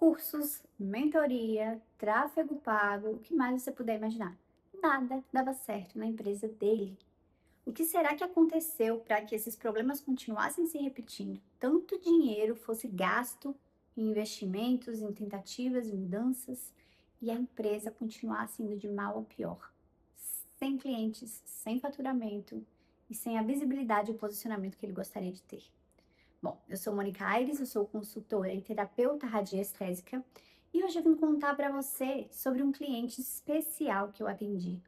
Cursos, mentoria, tráfego pago, o que mais você puder imaginar. Nada dava certo na empresa dele. O que será que aconteceu para que esses problemas continuassem se repetindo? Tanto dinheiro fosse gasto em investimentos, em tentativas e mudanças, e a empresa continuasse indo de mal a pior. Sem clientes, sem faturamento e sem a visibilidade e o posicionamento que ele gostaria de ter. Bom, eu sou Mônica Aires, eu sou consultora e terapeuta radiestésica e hoje eu vim contar para você sobre um cliente especial que eu atendi,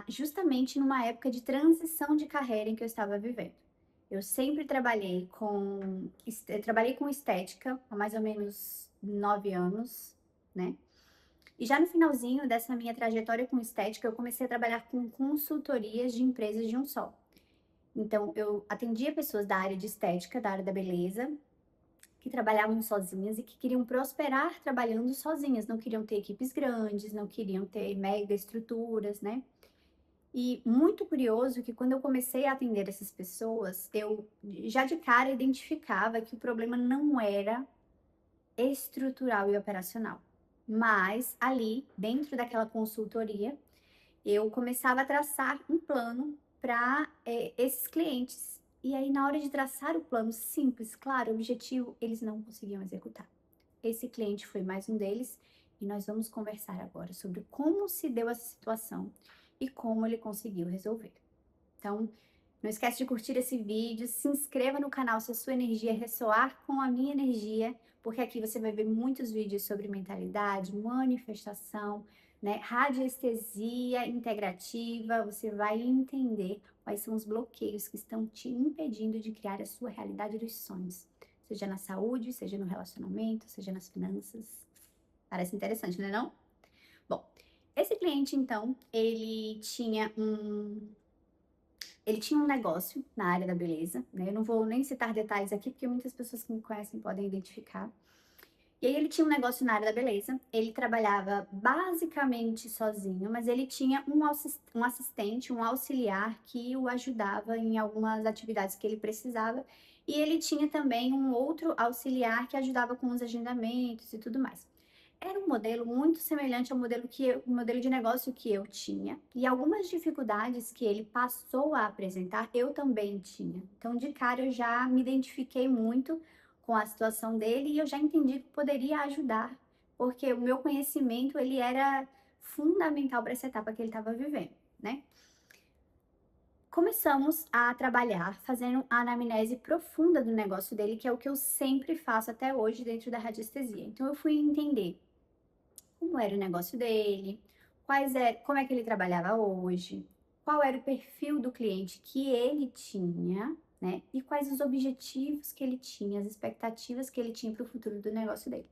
justamente numa época de transição de carreira em que eu estava vivendo. Eu sempre trabalhei com estética há mais ou menos 9 anos, né? E já no finalzinho dessa minha trajetória com estética, eu comecei a trabalhar com consultorias de empresas de um só. Então, eu atendia pessoas da área de estética, da área da beleza, que trabalhavam sozinhas e que queriam prosperar trabalhando sozinhas, não queriam ter equipes grandes, não queriam ter mega estruturas, né? E muito curioso que quando eu comecei a atender essas pessoas, eu já de cara identificava que o problema não era estrutural e operacional. Mas ali, dentro daquela consultoria, eu começava a traçar um plano para esses clientes. E aí, na hora de traçar o plano simples, claro, objetivo, eles não conseguiam executar. Esse cliente foi mais um deles e nós vamos conversar agora sobre como se deu essa situação e como ele conseguiu resolver. Então, não esquece de curtir esse vídeo, se inscreva no canal se a sua energia ressoar com a minha energia, porque aqui você vai ver muitos vídeos sobre mentalidade, manifestação, né, radiestesia integrativa, você vai entender quais são os bloqueios que estão te impedindo de criar a sua realidade dos sonhos, seja na saúde, seja no relacionamento, seja nas finanças. Parece interessante, não é não? Bom, esse cliente então, ele tinha um negócio na área da beleza, né? Eu não vou nem citar detalhes aqui, porque muitas pessoas que me conhecem podem identificar. E aí ele tinha um negócio na área da beleza, ele trabalhava basicamente sozinho, mas ele tinha um assistente, um auxiliar que o ajudava em algumas atividades que ele precisava. E ele tinha também um outro auxiliar que ajudava com os agendamentos e tudo mais. Era um modelo muito semelhante ao o modelo de negócio que eu tinha, e algumas dificuldades que ele passou a apresentar, eu também tinha. Então, de cara, eu já me identifiquei muito com a situação dele e eu já entendi que poderia ajudar, porque o meu conhecimento, ele era fundamental para essa etapa que ele estava vivendo, né? Começamos a trabalhar fazendo a anamnese profunda do negócio dele, que é o que eu sempre faço até hoje dentro da radiestesia. Então, eu fui entender como era o negócio dele, como é que ele trabalhava hoje, qual era o perfil do cliente que ele tinha, né? E quais os objetivos que ele tinha, as expectativas que ele tinha para o futuro do negócio dele.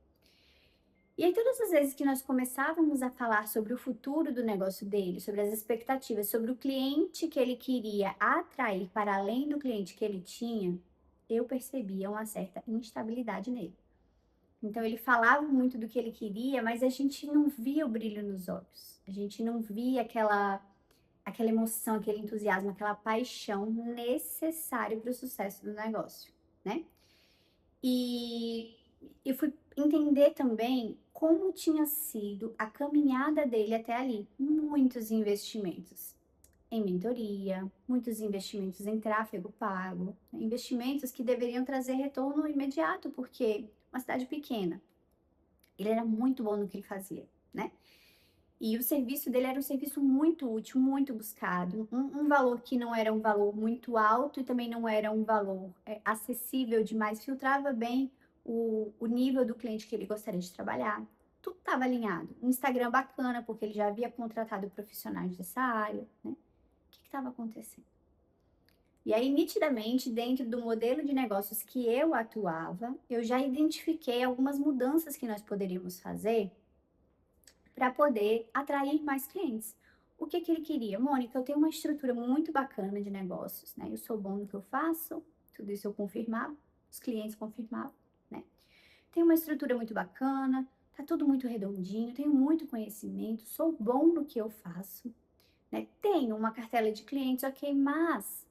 E aí, todas as vezes que nós começávamos a falar sobre o futuro do negócio dele, sobre as expectativas, sobre o cliente que ele queria atrair para além do cliente que ele tinha, eu percebia uma certa instabilidade nele. Então ele falava muito do que ele queria, mas a gente não via o brilho nos olhos. A gente não via aquela emoção, aquele entusiasmo, aquela paixão necessário para o sucesso do negócio, né? E eu fui entender também como tinha sido a caminhada dele até ali. Muitos investimentos em mentoria, muitos investimentos em tráfego pago, né? Investimentos que deveriam trazer retorno imediato, porque uma cidade pequena, ele era muito bom no que ele fazia, né? E o serviço dele era um serviço muito útil, muito buscado, um valor que não era um valor muito alto e também não era um valor acessível demais, filtrava bem o nível do cliente que ele gostaria de trabalhar. Tudo estava alinhado. Um Instagram bacana, porque ele já havia contratado profissionais dessa área, né? O que estava acontecendo? E aí, nitidamente, dentro do modelo de negócios que eu atuava, eu já identifiquei algumas mudanças que nós poderíamos fazer para poder atrair mais clientes. O que que ele queria? Mônica, eu tenho uma estrutura muito bacana de negócios, né? Eu sou bom no que eu faço, tudo isso eu confirmava, os clientes confirmavam, né? Tenho uma estrutura muito bacana, tá tudo muito redondinho, tenho muito conhecimento, sou bom no que eu faço, né? Tenho uma cartela de clientes, ok, mas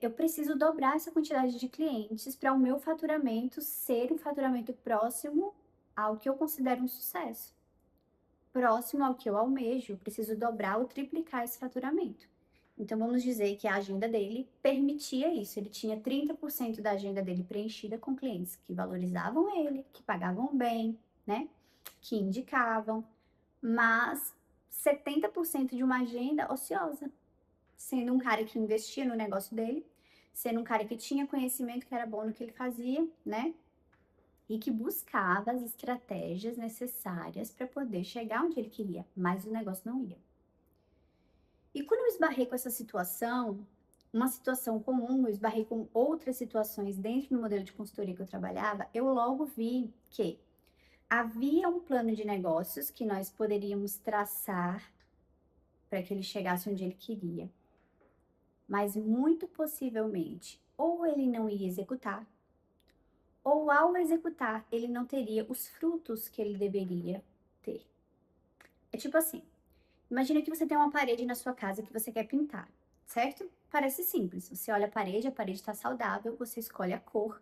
eu preciso dobrar essa quantidade de clientes para o meu faturamento ser um faturamento próximo ao que eu considero um sucesso. Próximo ao que eu almejo, eu preciso dobrar ou triplicar esse faturamento. Então, vamos dizer que a agenda dele permitia isso. Ele tinha 30% da agenda dele preenchida com clientes que valorizavam ele, que pagavam bem, né? Que indicavam, mas 70% de uma agenda ociosa, sendo um cara que investia no negócio dele, sendo um cara que tinha conhecimento, que era bom no que ele fazia, né? E que buscava as estratégias necessárias para poder chegar onde ele queria, mas o negócio não ia. E quando eu esbarrei com essa situação, uma situação comum, eu esbarrei com outras situações dentro do modelo de consultoria que eu trabalhava, eu logo vi que havia um plano de negócios que nós poderíamos traçar para que ele chegasse onde ele queria, mas muito possivelmente ou ele não ia executar, ou ao executar ele não teria os frutos que ele deveria ter. É tipo assim, imagina que você tem uma parede na sua casa que você quer pintar, certo? Parece simples, você olha a parede está saudável, você escolhe a cor,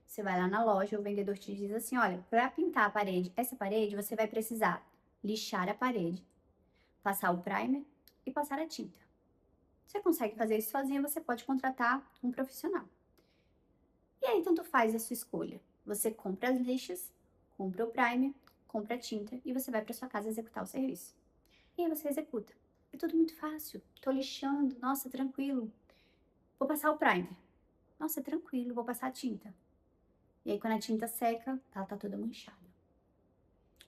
você vai lá na loja, o vendedor te diz assim, olha, para pintar a parede, essa parede, você vai precisar lixar a parede, passar o primer e passar a tinta. Você consegue fazer isso sozinha, você pode contratar um profissional. E aí, tanto faz a sua escolha. Você compra as lixas, compra o primer, compra a tinta e você vai para sua casa executar o serviço. E aí você executa. É tudo muito fácil. Tô lixando, nossa, tranquilo. Vou passar o primer. Nossa, tranquilo, vou passar a tinta. E aí, quando a tinta seca, ela tá toda manchada.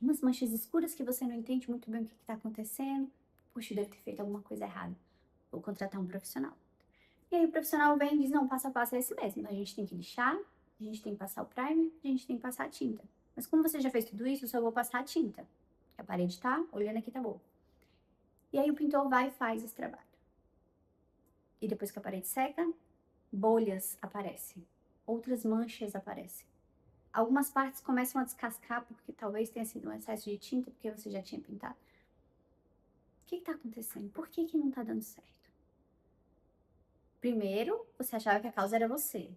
Umas manchas escuras que você não entende muito bem o que está acontecendo. Puxa, eu devo ter feito alguma coisa errada. Vou contratar um profissional. E aí o profissional vem e diz, não, passo a passo é esse mesmo. A gente tem que lixar, a gente tem que passar o primer, a gente tem que passar a tinta. Mas como você já fez tudo isso, eu só vou passar a tinta. A parede tá, olhando aqui tá boa. E aí o pintor vai e faz esse trabalho. E depois que a parede seca, bolhas aparecem. Outras manchas aparecem. Algumas partes começam a descascar porque talvez tenha sido um excesso de tinta porque você já tinha pintado. O que está acontecendo? Por que não está dando certo? Primeiro, você achava que a causa era você.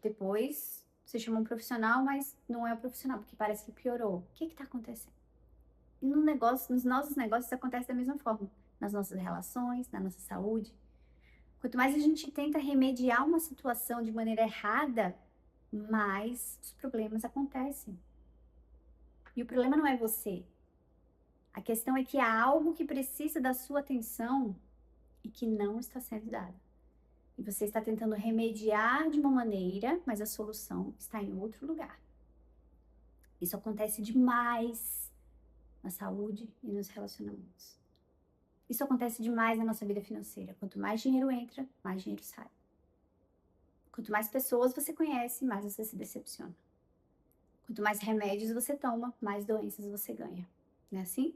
Depois, você chamou um profissional, mas não é o profissional, porque parece que piorou. O que está acontecendo? E no negócio, nos nossos negócios, isso acontece da mesma forma. Nas nossas relações, na nossa saúde. Quanto mais a gente tenta remediar uma situação de maneira errada, mais os problemas acontecem. E o problema não é você. A questão é que há algo que precisa da sua atenção e que não está sendo dado. E você está tentando remediar de uma maneira, mas a solução está em outro lugar. Isso acontece demais na saúde e nos relacionamentos. Isso acontece demais na nossa vida financeira. Quanto mais dinheiro entra, mais dinheiro sai. Quanto mais pessoas você conhece, mais você se decepciona. Quanto mais remédios você toma, mais doenças você ganha. Não é assim?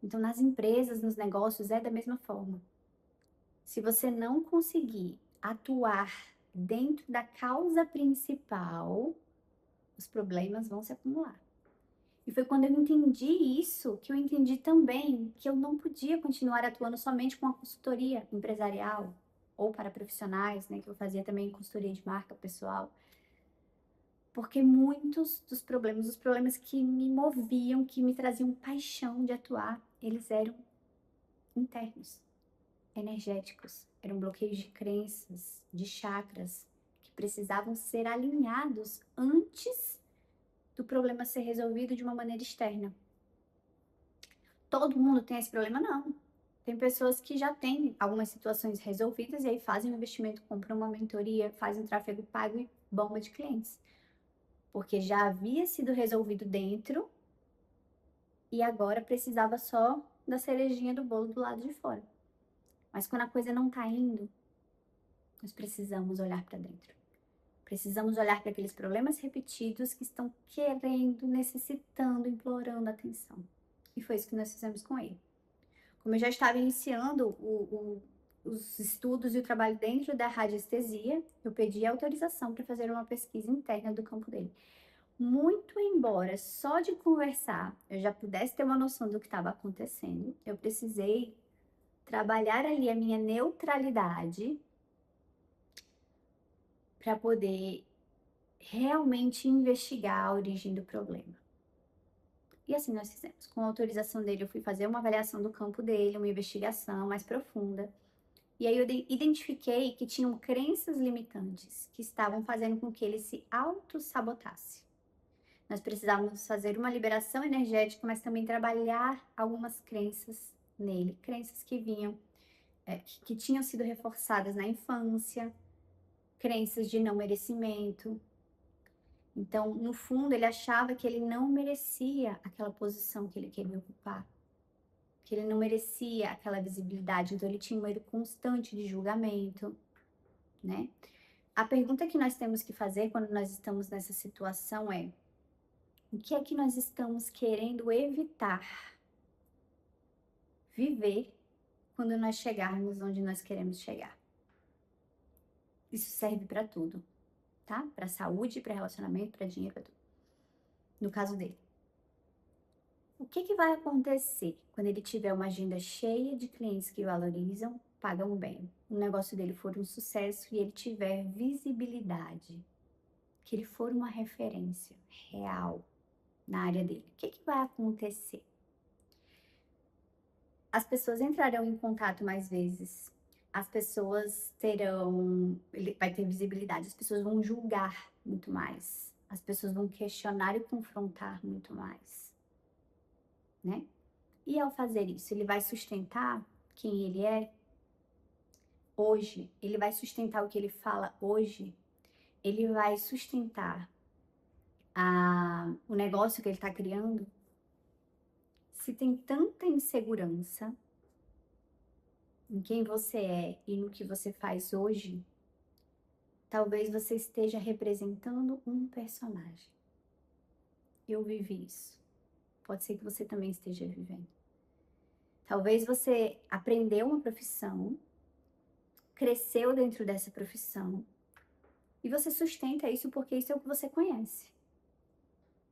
Então, nas empresas, nos negócios, é da mesma forma. Se você não conseguir atuar dentro da causa principal, os problemas vão se acumular. E foi quando eu entendi isso que eu entendi também que eu não podia continuar atuando somente com a consultoria empresarial ou para profissionais, né, que eu fazia também consultoria de marca pessoal. Porque muitos dos problemas, os problemas que me moviam, que me traziam paixão de atuar, eles eram internos, energéticos, eram bloqueios de crenças, de chakras, que precisavam ser alinhados antes do problema ser resolvido de uma maneira externa. Todo mundo tem esse problema? Não. Tem pessoas que já têm algumas situações resolvidas e aí fazem um investimento, compram uma mentoria, fazem um tráfego pago e bomba de clientes. Porque já havia sido resolvido dentro e agora precisava só da cerejinha do bolo do lado de fora. Mas quando a coisa não está indo, nós precisamos olhar para dentro. Precisamos olhar para aqueles problemas repetidos que estão querendo, necessitando, implorando atenção. E foi isso que nós fizemos com ele. Como eu já estava iniciando os estudos e o trabalho dentro da radiestesia, eu pedi autorização para fazer uma pesquisa interna do campo dele. Muito embora só de conversar eu já pudesse ter uma noção do que estava acontecendo, eu precisei trabalhar ali a minha neutralidade para poder realmente investigar a origem do problema. E assim nós fizemos. Com a autorização dele, eu fui fazer uma avaliação do campo dele, uma investigação mais profunda. E aí eu identifiquei que tinham crenças limitantes que estavam fazendo com que ele se auto-sabotasse. Nós precisávamos fazer uma liberação energética, mas também trabalhar algumas crenças nele, crenças que vinham, que tinham sido reforçadas na infância, crenças de não merecimento. Então, no fundo, ele achava que ele não merecia aquela posição que ele queria ocupar, que ele não merecia aquela visibilidade, então ele tinha um medo constante de julgamento, né? A pergunta que nós temos que fazer quando nós estamos nessa situação é: o que é que nós estamos querendo evitar viver quando nós chegarmos onde nós queremos chegar? Isso serve para tudo, tá? Para saúde, para relacionamento, para dinheiro, para tudo. No caso dele. O que vai acontecer quando ele tiver uma agenda cheia de clientes que valorizam, pagam bem, o negócio dele for um sucesso e ele tiver visibilidade, que ele for uma referência real na área dele? O que vai acontecer? As pessoas entrarão em contato mais vezes, as pessoas terão, ele vai ter visibilidade, as pessoas vão julgar muito mais, as pessoas vão questionar e confrontar muito mais, né? E ao fazer isso, ele vai sustentar quem ele é hoje, ele vai sustentar o que ele fala hoje, ele vai sustentar o negócio que ele está criando. Se tem tanta insegurança em quem você é e no que você faz hoje, talvez você esteja representando um personagem. Eu vivi isso. Pode ser que você também esteja vivendo. Talvez você aprendeu uma profissão, cresceu dentro dessa profissão, e você sustenta isso porque isso é o que você conhece.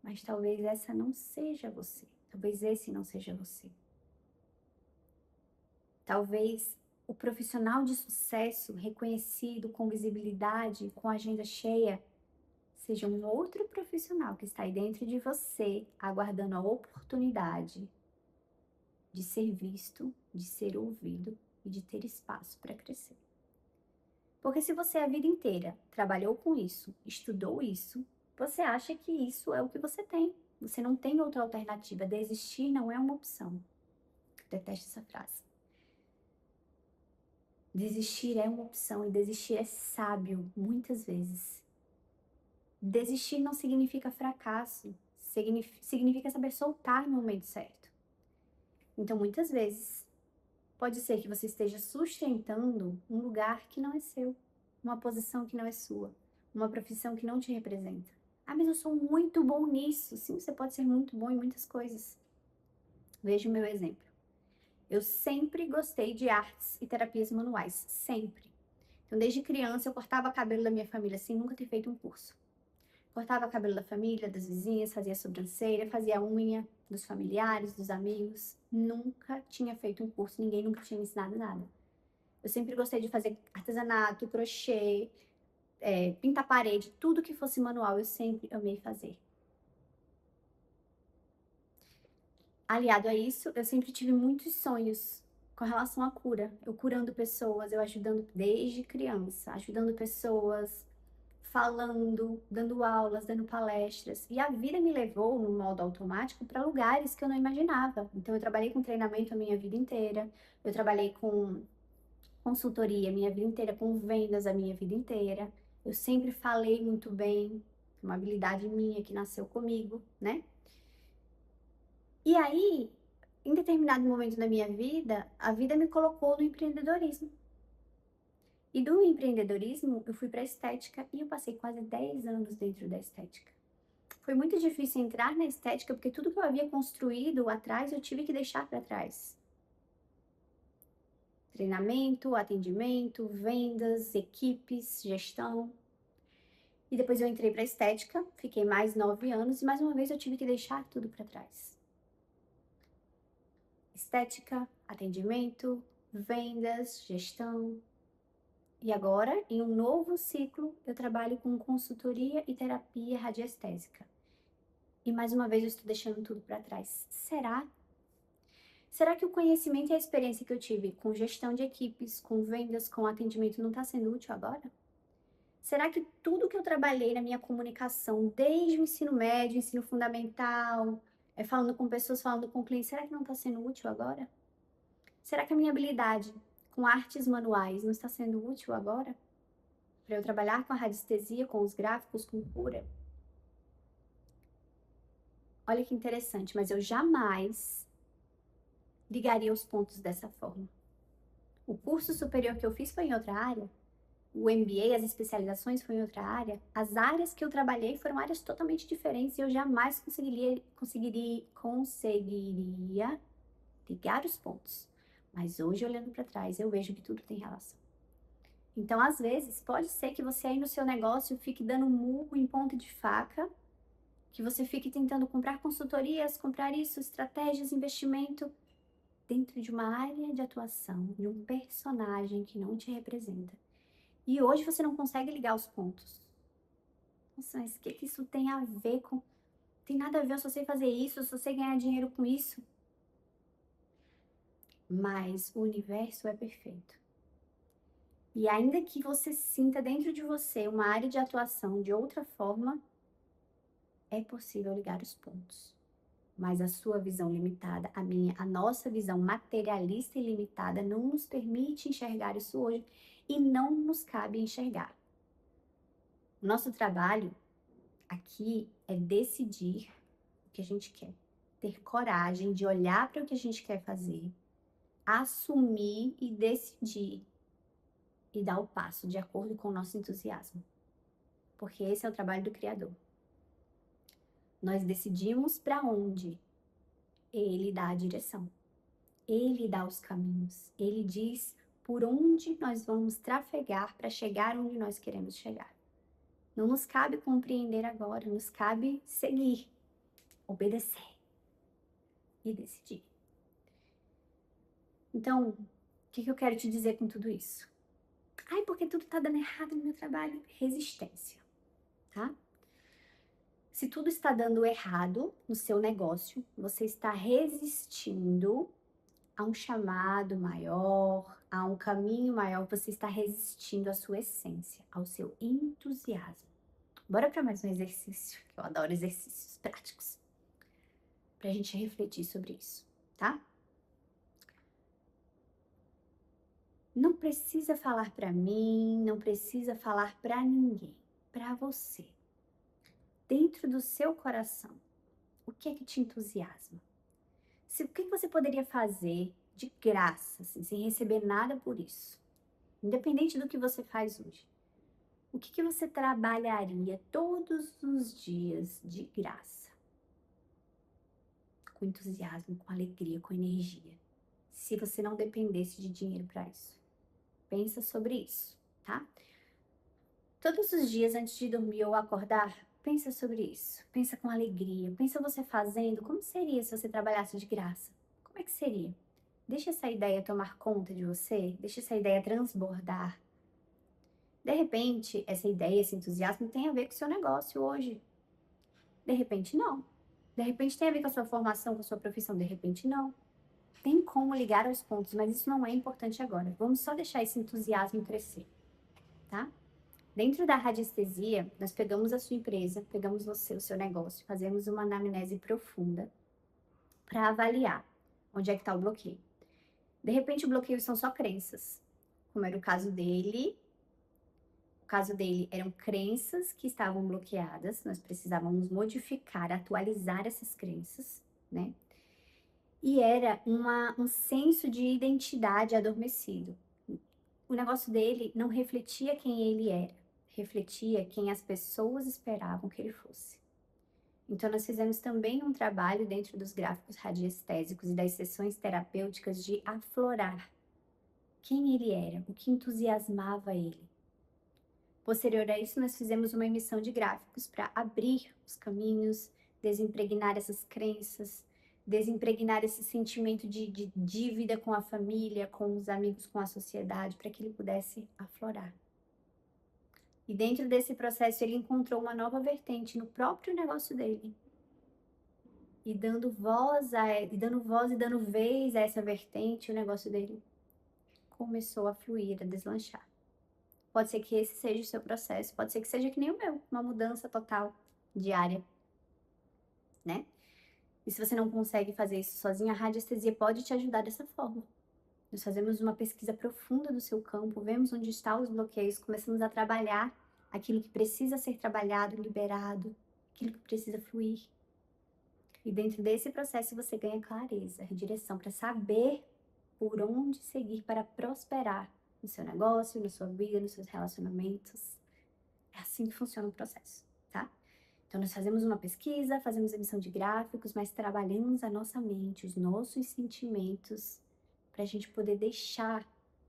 Mas talvez essa não seja você. Talvez esse não seja você. Talvez o profissional de sucesso, reconhecido, com visibilidade, com agenda cheia, seja um outro profissional que está aí dentro de você, aguardando a oportunidade de ser visto, de ser ouvido e de ter espaço para crescer. Porque se você a vida inteira trabalhou com isso, estudou isso, você acha que isso é o que você tem. Você não tem outra alternativa. Desistir não é uma opção. Detesto essa frase. Desistir é uma opção e desistir é sábio, muitas vezes. Desistir não significa fracasso, significa saber soltar no momento certo. Então, muitas vezes, pode ser que você esteja sustentando um lugar que não é seu, uma posição que não é sua, uma profissão que não te representa. Ah, mas eu sou muito bom nisso. Sim, você pode ser muito bom em muitas coisas. Veja o meu exemplo. Eu sempre gostei de artes e terapias manuais, sempre. Então, desde criança, eu cortava cabelo da minha família sem nunca ter feito um curso. Cortava cabelo da família, das vizinhas, fazia sobrancelha, fazia unha dos familiares, dos amigos. Nunca tinha feito um curso, ninguém nunca tinha me ensinado nada. Eu sempre gostei de fazer artesanato, crochê, pintar parede, tudo que fosse manual, eu sempre amei fazer. Aliado a isso, eu sempre tive muitos sonhos com relação à cura. Eu curando pessoas, eu ajudando desde criança, ajudando pessoas, falando, dando aulas, dando palestras. E a vida me levou, no modo automático, para lugares que eu não imaginava. Então, eu trabalhei com treinamento a minha vida inteira, eu trabalhei com consultoria a minha vida inteira, com vendas a minha vida inteira. Eu sempre falei muito bem, uma habilidade minha que nasceu comigo, né? E aí, em determinado momento da minha vida, a vida me colocou no empreendedorismo. E do empreendedorismo, eu fui para a estética e eu passei quase 10 anos dentro da estética. Foi muito difícil entrar na estética porque tudo que eu havia construído atrás eu tive que deixar para trás. Treinamento, atendimento, vendas, equipes, gestão. E depois eu entrei para a estética, fiquei mais 9 anos e mais uma vez eu tive que deixar tudo para trás. Estética, atendimento, vendas, gestão. E agora, em um novo ciclo, eu trabalho com consultoria e terapia radiestésica. E mais uma vez eu estou deixando tudo para trás. Será? Será que o conhecimento e a experiência que eu tive com gestão de equipes, com vendas, com atendimento não está sendo útil agora? Será que tudo que eu trabalhei na minha comunicação, desde o ensino médio, ensino fundamental, falando com pessoas, falando com clientes, será que não está sendo útil agora? Será que a minha habilidade com artes manuais não está sendo útil agora? Para eu trabalhar com a radiestesia, com os gráficos, com cura? Olha que interessante, mas eu jamais ligaria os pontos dessa forma. O curso superior que eu fiz foi em outra área, o MBA, as especializações foi em outra área, as áreas que eu trabalhei foram áreas totalmente diferentes e eu jamais conseguiria ligar os pontos. Mas hoje, olhando para trás, eu vejo que tudo tem relação. Então, às vezes, pode ser que você aí no seu negócio fique dando murro em ponta de faca, que você fique tentando comprar consultorias, comprar isso, estratégias, investimento, dentro de uma área de atuação, de um personagem que não te representa. E hoje você não consegue ligar os pontos. Nossa, mas o que isso tem a ver com... Tem nada a ver, eu só sei fazer isso, eu só sei ganhar dinheiro com isso. Mas o universo é perfeito. E ainda que você sinta dentro de você uma área de atuação de outra forma, é possível ligar os pontos. Mas a sua visão limitada, a minha, a nossa visão materialista e limitada não nos permite enxergar isso hoje e não nos cabe enxergar. O nosso trabalho aqui é decidir o que a gente quer, ter coragem de olhar para o que a gente quer fazer, assumir e decidir e dar o passo de acordo com o nosso entusiasmo. Porque esse é o trabalho do Criador. Nós decidimos para onde, ele dá a direção. Ele dá os caminhos. Ele diz por onde nós vamos trafegar para chegar onde nós queremos chegar. Não nos cabe compreender agora, nos cabe seguir, obedecer e decidir. Então, o que eu quero te dizer com tudo isso? Ai, porque tudo tá dando errado no meu trabalho. Resistência, tá? Se tudo está dando errado no seu negócio, você está resistindo a um chamado maior, a um caminho maior, você está resistindo à sua essência, ao seu entusiasmo. Bora para mais um exercício, que eu adoro exercícios práticos, para a gente refletir sobre isso, tá? Não precisa falar para mim, não precisa falar para ninguém, para você. Dentro do seu coração, o que é que te entusiasma? O que você poderia fazer de graça, assim, sem receber nada por isso? Independente do que você faz hoje. O que você trabalharia todos os dias de graça? Com entusiasmo, com alegria, com energia. Se você não dependesse de dinheiro para isso. Pensa sobre isso, tá? Todos os dias antes de dormir ou acordar, pensa sobre isso. Pensa com alegria. Pensa você fazendo. Como seria se você trabalhasse de graça? Como é que seria? Deixa essa ideia tomar conta de você. Deixa essa ideia transbordar. De repente, essa ideia, esse entusiasmo tem a ver com o seu negócio hoje. De repente, não. De repente, tem a ver com a sua formação, com a sua profissão. De repente, não. Tem como ligar aos pontos, mas isso não é importante agora. Vamos só deixar esse entusiasmo crescer, tá? Dentro da radiestesia, nós pegamos a sua empresa, pegamos você, o seu negócio, fazemos uma anamnese profunda para avaliar onde é que está o bloqueio. De repente, o bloqueio são só crenças, como era o caso dele. O caso dele eram crenças que estavam bloqueadas, nós precisávamos modificar, atualizar essas crenças, né? E era um senso de identidade adormecido. O negócio dele não refletia quem ele era, refletia quem as pessoas esperavam que ele fosse. Então, nós fizemos também um trabalho dentro dos gráficos radiestésicos e das sessões terapêuticas de aflorar quem ele era, o que entusiasmava ele. Posterior a isso, nós fizemos uma emissão de gráficos para abrir os caminhos, desimpregnar essas crenças, desimpregnar esse sentimento de dívida com a família, com os amigos, com a sociedade, para que ele pudesse aflorar. E dentro desse processo ele encontrou uma nova vertente no próprio negócio dele. E dando voz e dando vez a essa vertente, o negócio dele começou a fluir, a deslanchar. Pode ser que esse seja o seu processo, pode ser que seja que nem o meu, uma mudança total, diária, né. E se você não consegue fazer isso sozinha, a radiestesia pode te ajudar dessa forma. Nós fazemos uma pesquisa profunda do seu campo, vemos onde estão os bloqueios, começamos a trabalhar aquilo que precisa ser trabalhado, liberado, aquilo que precisa fluir. E dentro desse processo você ganha clareza, direção para saber por onde seguir para prosperar no seu negócio, na sua vida, nos seus relacionamentos. É assim que funciona o processo, tá? Então nós fazemos uma pesquisa, fazemos emissão de gráficos, mas trabalhamos a nossa mente, os nossos sentimentos, para a gente poder deixar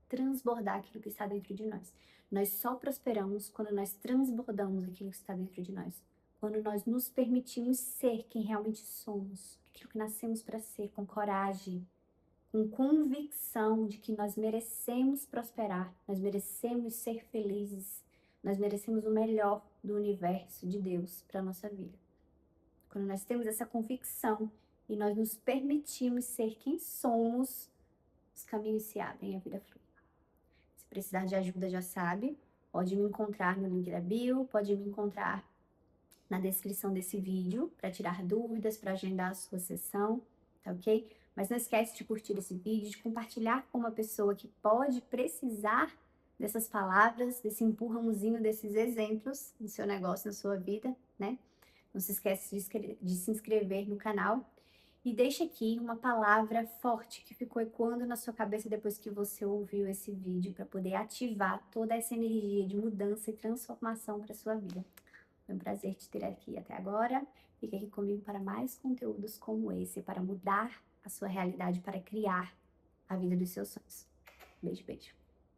transbordar aquilo que está dentro de nós. Nós só prosperamos quando nós transbordamos aquilo que está dentro de nós. Quando nós nos permitimos ser quem realmente somos, aquilo que nascemos para ser, com coragem, com convicção de que nós merecemos prosperar, nós merecemos ser felizes, nós merecemos o melhor do universo, de Deus, para a nossa vida. Quando nós temos essa convicção e nós nos permitimos ser quem somos, os caminhos se abrem, a vida flui. Se precisar de ajuda, já sabe, pode me encontrar no link da bio, pode me encontrar na descrição desse vídeo para tirar dúvidas, para agendar a sua sessão, tá ok? Mas não esquece de curtir esse vídeo, de compartilhar com uma pessoa que pode precisar dessas palavras, desse empurrãozinho, desses exemplos no seu negócio, na sua vida, né? Não se esquece de se inscrever no canal e deixa aqui uma palavra forte que ficou ecoando na sua cabeça depois que você ouviu esse vídeo, para poder ativar toda essa energia de mudança e transformação para sua vida. Foi um prazer te ter aqui até agora. Fique aqui comigo para mais conteúdos como esse, para mudar a sua realidade, para criar a vida dos seus sonhos. Beijo, beijo.